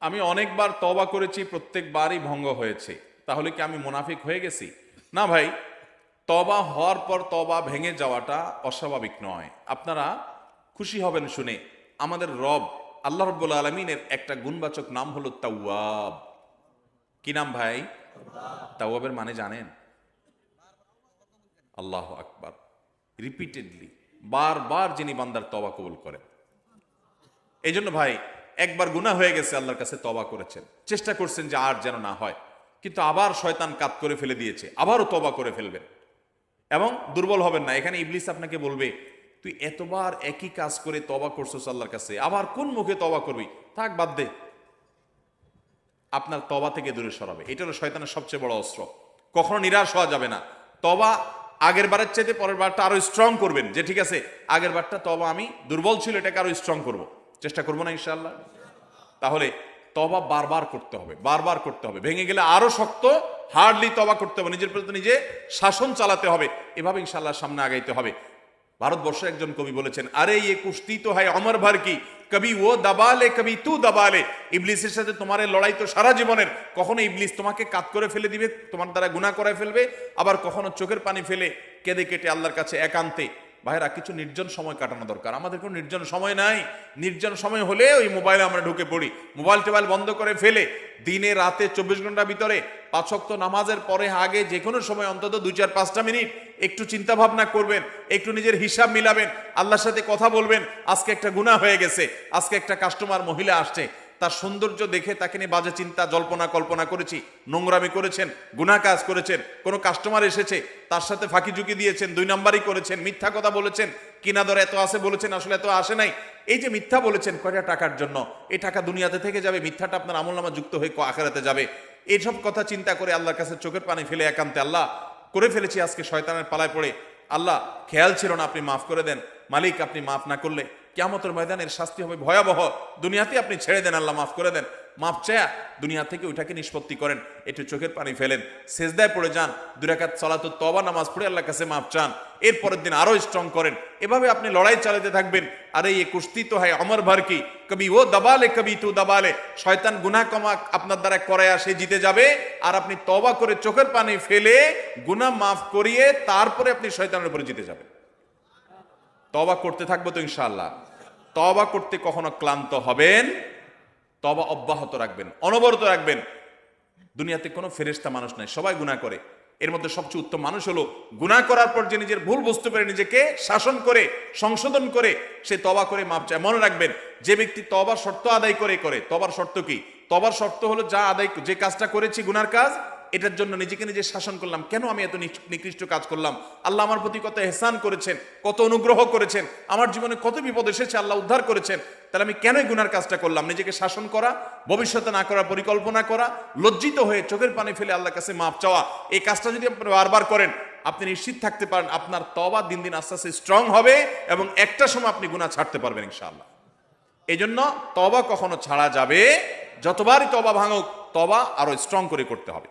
আমি অনেকবার তওবা করেছি, প্রত্যেকবারই ভঙ্গ হয়েছে, তাহলে কি আমি মুনাফিক হয়ে গেছি? না ভাই, তওবা হওয়ার পর তওবা ভেঙে যাওয়াটা অস্বাভাবিক নয়। আপনারা খুশি হবেন শুনে, আমাদের রব আল্লাহ রাব্বুল আলামিনের একটা গুণবাচক নাম হলো তাওয়াব। কি নাম ভাই? তাওয়াবের মানে জানেন? আল্লাহু আকবার। রিপিটেডলি, বারবার যিনি বান্দার তওবা কবুল করেন। এই জন্য ভাই, একবার গুনাহ হয়ে গেছে, আল্লাহর কাছে তওবা করেছেন, চেষ্টা করছেন যে আর যেন না হয়, কিন্তু আবার শয়তান কাত করে ফেলে দিয়েছে, আবারও তওবা করে ফেলবেন এবং দুর্বল হবেন না। এখানে ইবলিস আপনাকে বলবে, তুই এতবার একই কাজ করে তওবা করছিস আল্লাহর কাছে, আবার কোন মুখে তওবা করবি? থাক, বাদ দে। আপনার তওবা থেকে দূরে সরাবে। এটা হলো শয়তানের সবচেয়ে বড় অস্ত্র। কখনো নিরাশ হওয়া যাবে না। তওবা আগের বারের চাইতে পরের বারটা আরো স্ট্রং করবেন, যে ঠিক আছে আগের বারটা তওবা আমি দুর্বল ছিল, এটাকে আরো স্ট্রং করব, চেষ্টা করবো না ইনশাআল্লাহ। তাহলে তওবা বারবার করতে হবে, বারবার করতে হবে। ভেঙে গেলে আরো শক্ত হার্ডলি তওবা করতে হবে, নিজের প্রতি নিজে শাসন চালাতে হবে, এভাবে ইনশাআল্লাহ সামনে আগাইতে হবে। ভারতবর্ষের একজন কবি বলেছেন, আরে ইয়ে কুস্তি তো হয় অমর ভর কি, কবি ও দাবালে কবি তু দাবালে। ইবলিসের সাথে তোমার লড়াই তো সারা জীবনের। কখনো ইবলিস তোমাকে কাত করে ফেলে দিবে, তোমার দ্বারা গুনাহ করায় ফেলবে, আবার কখনো চোখের পানি ফেলে কেঁদে কেটে আল্লাহর কাছে একান্তে। ভাইরা, কিছু নির্জন সময় কাটানো দরকার। আমাদের কোনো নির্জন সময় নাই। নির্জন সময় হলে ওই মোবাইলে আমরা ঢুকে পড়ি, মোবাইল টোবাইল বন্ধ করে ফেলে দিনে রাতে 24 ঘন্টার ভিতরে 5 ওয়াক্ত নামাজের পরে আগে যে কোনো সময় অন্তত 2-4-5টা মিনিট একটু চিন্তা ভাবনা করবেন, একটু নিজের হিসাব মিলাবেন, আল্লাহর সাথে কথা বলবেন। আজকে একটা গুনাহ হয়ে গেছে, আজকে একটা কাস্টমার মহিলা আসছে, তার সৌন্দর্য দেখে তাকে নিয়ে বাজে চিন্তা জল্পনা কল্পনা করেছি, নোংরামি করেছেন, গুনাহ কাজ করেছেন। কোনো কাস্টমার এসেছে, তার সাথে ফাঁকি ঝুঁকি দিয়েছেন, 2 নাম্বারই করেছেন, মিথ্যা কথা বলেছেন, কিনা দর এত আসে বলেছেন, আসলে এত আসে নাই। এই যে মিথ্যা বলেছেন কয়টা টাকার জন্য, এই টাকা দুনিয়াতে থেকে যাবে, মিথ্যাটা আপনার আমলনামা যুক্ত হয়ে আখিরাতে যাবে। এইসব কথা চিন্তা করে আল্লাহর কাছে চোখের পানি ফেলে একান্তে, আল্লাহ করে ফেলেছি আজকে শয়তানের পালায় পড়ে, আল্লাহ খেয়াল ছিল না, আপনি মাফ করে দেন। মালিক, আপনি মাফ না করলে কিয়ামতের ময়দানের শাস্তি হবে ভয়াবহ। দুনিয়াতে আপনি ছেড়ে দেন, আল্লাহ মাফ করে দেন। মাফ চায়া দুনিয়া থেকে ওইটাকে নিষ্পত্তি করেন, একটু চোখের পানি ফেলেন, সেজদায় পড়ে যান, 2 রাকাত সালাতুত তওবা নামাজ পড়ে আল্লাহর কাছে মাফ চান, এর পরের দিন আরো স্ট্রং করেন। এভাবে আপনি লড়াই চালাতে থাকবেন। আরে এই কুস্তি তো হয় অমর ভর কি, কবি ও দাবালে কবি তু দাবালে। শয়তান গুনাহ কমা আপনার দ্বারা করায়া সে জিতে যাবে, আর আপনি তওবা করে চোখের পানি ফেলে গুনাহ মাফ করিয়ে তারপরে আপনি শয়তানের উপরে জিতে যাবেন। তওবা করতে থাকবো তো ইনশাআল্লাহ। তওবা করতে কখনো ক্লান্ত হবেন, তওবা অব্যাহত রাখবেন, অনবরত রাখবেন। দুনিয়াতে কোনো ফেরেশতা মানুষ নাই, সবাই গুনাহ করে। এর মধ্যে সবচেয়ে উত্তম মানুষ হলো গুনাহ করার পর যে নিজের ভুল বুঝতে পারে, নিজেকে শাসন করে সংশোধন করে সে তওবা করে মাপ চায়। মনে রাখবেন, যে ব্যক্তি তওবার শর্ত আদায় করে, তওবার শর্ত কি? তওবার শর্ত হলো যে কাজটা করেছি গুনার কাজ, এটার জন্য নিজেকে নিজে শাসন করলাম, কেন আমি এত নিকৃষ্ট কাজ করলাম, আল্লাহ আমার প্রতি কত ইহসান করেছেন, কত অনুগ্রহ করেছেন, আমার জীবনে কত বিপদ এসেছে, আল্লাহ উদ্ধার করেছেন, তাহলে আমি কেন গুনার কাজটা করলাম? নিজেকে শাসন করা, ভবিষ্যতে না করার পরিকল্পনা করা, লজ্জিত হয়ে চোখের পানি ফেলে আল্লাহর কাছে মাপ চাওয়া। এই কাজটা যদি আপনি বারবার করেন, আপনি নিশ্চিত থাকতে পারেন আপনার তওবা দিন দিন আস্তে আস্তে স্ট্রং হবে এবং একটা সময় আপনি গুনাহ ছাড়তে পারবেন ইনশাআল্লাহ। এই জন্য তওবা কখনো ছাড়া যাবে, যতবারই তওবা ভাঙুক, তওবা আরো স্ট্রং করে করতে হবে।